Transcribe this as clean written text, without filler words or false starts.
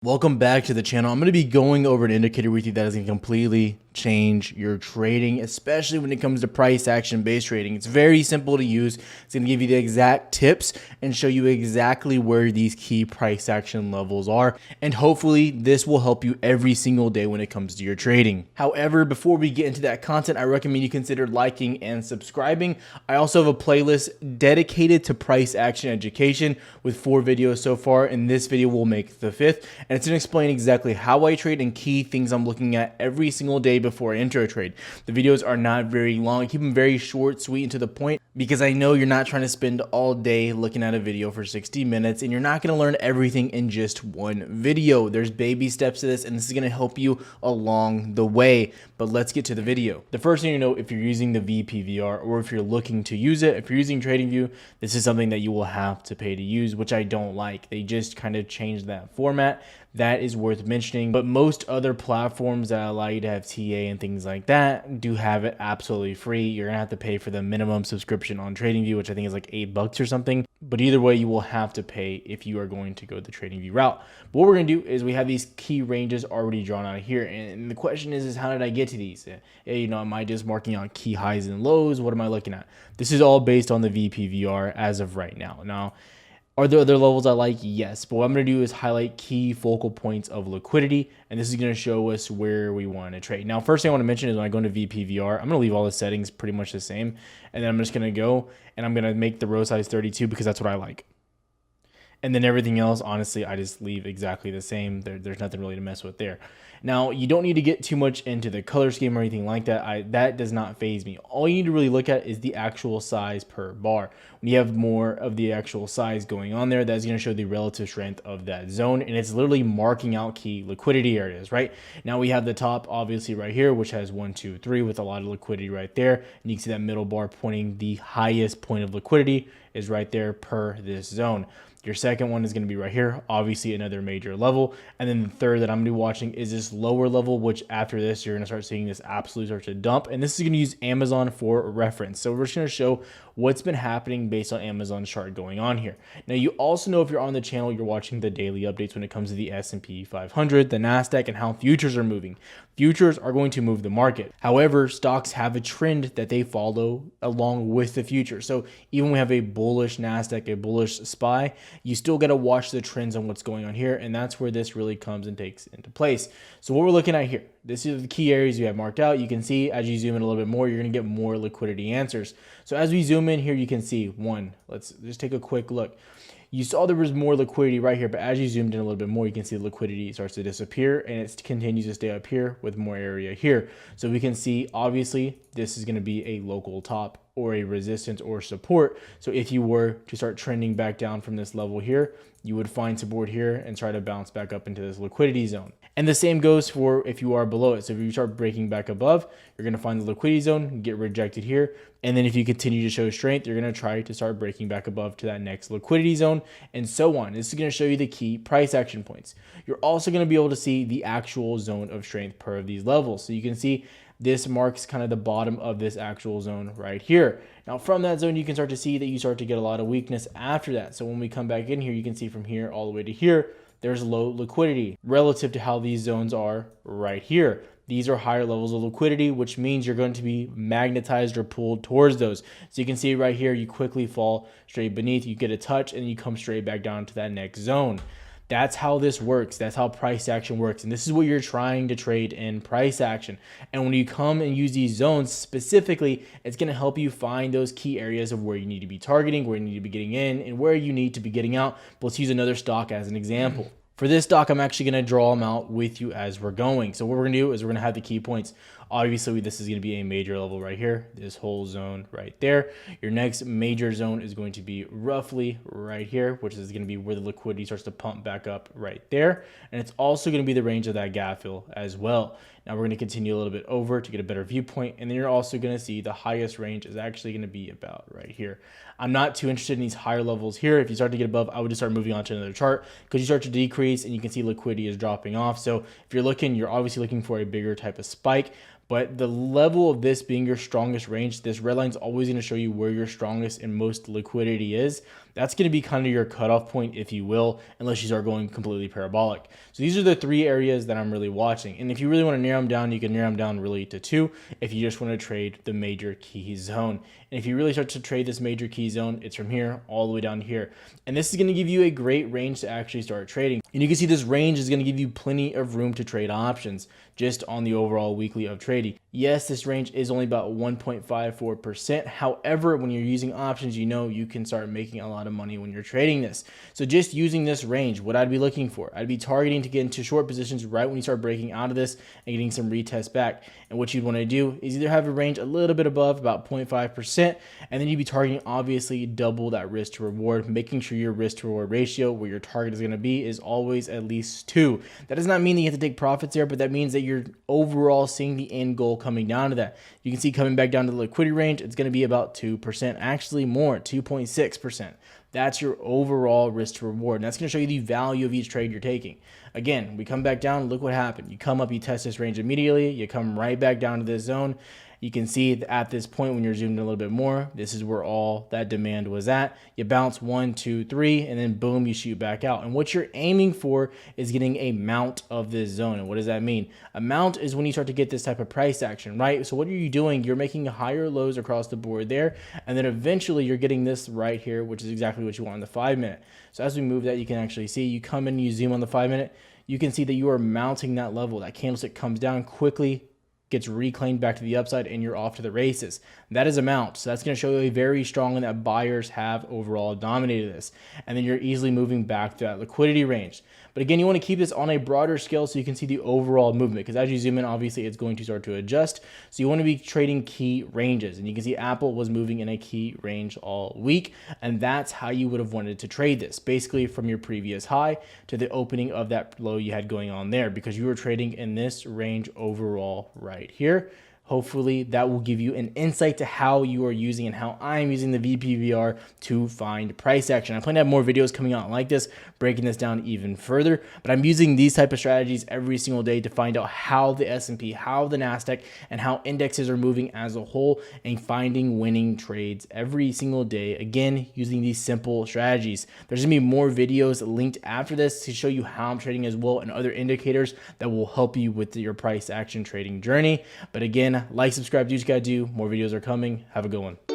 Welcome back to the channel. I'm going to be going over an indicator with you that is going to completely change your trading, especially when it comes to price action based trading. It's very simple to use. It's going to give you the exact tips and show you exactly where these key price action levels are. And hopefully this will help you every single day when it comes to your trading. However, before we get into that content, I recommend you consider liking and subscribing. I also have a playlist dedicated to price action education with 4 videos so far, and this video will make the 5th. And it's going to explain exactly how I trade and key things I'm looking at every single day before I enter a trade. The videos are not very long. I keep them very short, sweet, and to the point because I know you're not trying to spend all day looking at a video for 60 minutes and you're not going to learn everything in just one video. There's baby steps to this, and this is going to help you along the way. But let's get to the video. The first thing you know, if you're using the VPVR or if you're looking to use it, if you're using TradingView, this is something that you will have to pay to use, which I don't like. They just kind of changed that format. That is worth mentioning, but most other platforms that allow you to have TA and things like that do have it absolutely free. You're gonna have to pay for the minimum subscription on TradingView, which I think is like $8 or something. But either way, you will have to pay if you are going to go the TradingView route. But what we're gonna do is we have these key ranges already drawn out here, and the question is how did I get to these? You know, am I just marking out key highs and lows? What am I looking at? This is all based on the VPVR as of right now. Now, are there other levels I like? Yes, but what I'm going to do is highlight key focal points of liquidity, and this is going to show us where we want to trade. Now, first thing I want to mention is when I go into VPVR, I'm going to leave all the settings pretty much the same, and then I'm just going to go and I'm going to make the row size 32 because that's what I like. And then everything else, honestly, I just leave exactly the same. There's nothing really to mess with there. Now, you don't need to get too much into the color scheme or anything like that. That does not faze me. All you need to really look at is the actual size per bar. When you have more of the actual size going on there, that's going to show the relative strength of that zone. And it's literally marking out key liquidity areas, right? Now we have the top, obviously, right here, which has 1, 2, 3 with a lot of liquidity right there. And you can see that middle bar pointing the highest point of liquidity is right there per this zone. Your second one is going to be right here, obviously another major level. And then the third that I'm going to be watching is this lower level, which after this, you're going to start seeing this absolute start to dump. And this is going to use Amazon for reference. So we're just going to show what's been happening based on Amazon's chart going on here. Now, you also know if you're on the channel, you're watching the daily updates when it comes to the S&P 500, the Nasdaq, and how futures are moving. Futures are going to move the market. However, stocks have a trend that they follow along with the future. So even when we have a bullish Nasdaq, a bullish SPY, you still got to watch the trends on what's going on here. And that's where this really comes and takes into place. So what we're looking at here, this is the key areas you have marked out. You can see as you zoom in a little bit more, you're going to get more liquidity answers. So as we zoom in here, you can see one, let's just take a quick look. You saw there was more liquidity right here, but as you zoomed in a little bit more, you can see the liquidity starts to disappear and it continues to stay up here with more area here. So we can see, obviously, this is going to be a local top or a resistance or support. So if you were to start trending back down from this level here, you would find support here and try to bounce back up into this liquidity zone. And the same goes for if you are below it. So if you start breaking back above, you're going to find the liquidity zone, get rejected here. And then if you continue to show strength, you're going to try to start breaking back above to that next liquidity zone and so on. This is going to show you the key price action points. You're also going to be able to see the actual zone of strength per of these levels. So you can see this marks kind of the bottom of this actual zone right here. Now from that zone, you can start to see that you start to get a lot of weakness after that. So when we come back in here, you can see from here all the way to here, there's low liquidity relative to how these zones are right here. These are higher levels of liquidity, which means you're going to be magnetized or pulled towards those. So you can see right here, you quickly fall straight beneath, you get a touch, and you come straight back down to that next zone. That's how this works. That's how price action works. And this is what you're trying to trade in price action. And when you come and use these zones specifically, it's going to help you find those key areas of where you need to be targeting, where you need to be getting in, and where you need to be getting out. But let's use another stock as an example. For this stock, I'm actually going to draw them out with you as we're going. So what we're going to do is we're going to have the key points. Obviously, this is going to be a major level right here, this whole zone right there. Your next major zone is going to be roughly right here, which is going to be where the liquidity starts to pump back up right there. And it's also going to be the range of that gap fill as well. Now we're going to continue a little bit over to get a better viewpoint. And then you're also going to see the highest range is actually going to be about right here. I'm not too interested in these higher levels here. If you start to get above, I would just start moving on to another chart because you start to decrease and you can see liquidity is dropping off. So if you're looking, you're obviously looking for a bigger type of spike. But the level of this being your strongest range, this red line is always going to show you where your strongest and most liquidity is. That's going to be kind of your cutoff point, if you will, unless you start going completely parabolic. So these are the 3 areas that I'm really watching. And if you really want to narrow them down, you can narrow them down really to 2 if you just want to trade the major key zone. And if you really start to trade this major key zone, it's from here all the way down to here. And this is going to give you a great range to actually start trading. And you can see this range is going to give you plenty of room to trade options just on the overall weekly of trading. Yes, this range is only about 1.54%. However, when you're using options, you know you can start making a lot of money when you're trading this. So just using this range, what I'd be looking for, I'd be targeting to get into short positions right when you start breaking out of this and getting some retest back. And what you'd want to do is either have a range a little bit above, about 0.5%, and then you'd be targeting obviously double that risk to reward, making sure your risk to reward ratio where your target is going to be is always at least 2. That does not mean that you have to take profits there, but that means that you're overall seeing the end goal coming down to that. You can see coming back down to the liquidity range, it's going to be about 2%, actually more, 2.6%. That's your overall risk to reward. And that's going to show you the value of each trade you're taking. Again, we come back down, look what happened. You come up, you test this range immediately, you come right back down to this zone. You can see at this point when you're zoomed in a little bit more, this is where all that demand was at. You bounce 1, 2, 3, and then boom, you shoot back out. And what you're aiming for is getting a mount of this zone. And what does that mean? A mount is when you start to get this type of price action, right? So what are you doing? You're making higher lows across the board there, and then eventually you're getting this right here, which is exactly what you want in the 5-minute. So as we move that, you can actually see, you come in, you zoom on the 5-minute, you can see that you are mounting that level. That candlestick comes down quickly, gets reclaimed back to the upside, and you're off to the races. That is a mount. So that's going to show you very strongly that buyers have overall dominated this. And then you're easily moving back to that liquidity range. But again, you want to keep this on a broader scale so you can see the overall movement, because as you zoom in, obviously it's going to start to adjust. So you want to be trading key ranges. And you can see Apple was moving in a key range all week. And that's how you would have wanted to trade this, basically from your previous high to the opening of that low you had going on there, because you were trading in this range overall right here. Hopefully that will give you an insight to how you are using and how I'm using the VPVR to find price action. I plan to have more videos coming out like this, breaking this down even further, but I'm using these type of strategies every single day to find out how the S&P, how the Nasdaq, and how indexes are moving as a whole, and finding winning trades every single day. Again, using these simple strategies. There's gonna be more videos linked after this to show you how I'm trading as well and other indicators that will help you with your price action trading journey. But again, like, subscribe, do what you gotta do. More videos are coming. Have a good one.